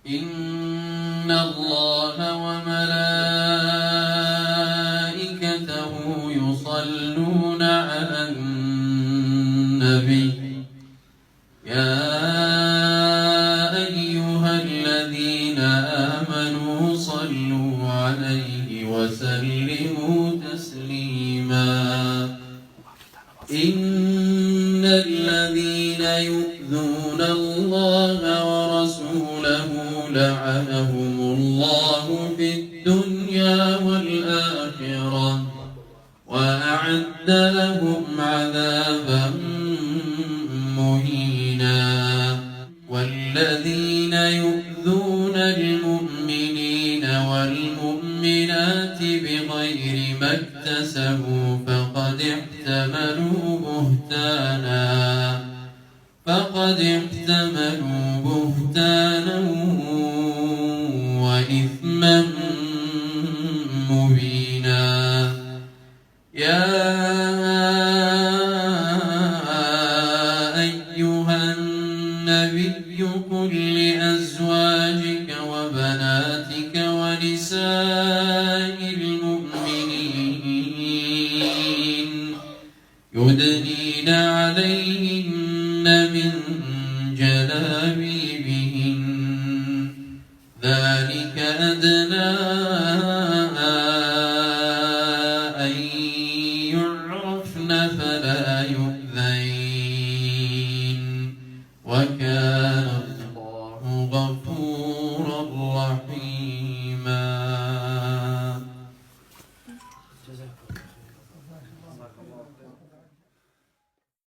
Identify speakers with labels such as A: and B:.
A: إن الله وملائكته يصلون على النبي يا أيها الذين آمنوا صلوا عليه وسلموا تسليما إن الذين يؤذون الله ورسوله لعنهم الله في الدنيا والآخرة وأعد لهم عذابا مهينا والذين يؤذون المؤمنين والمؤمنات بغير ما اكتسبوا فقد احتملوا بهتانا وإثما مبينا يا أيها النبي قل لأزواجك وبناتك ونساء المؤمنين يدنين عليهن من جلابيبهن ذلك أدنى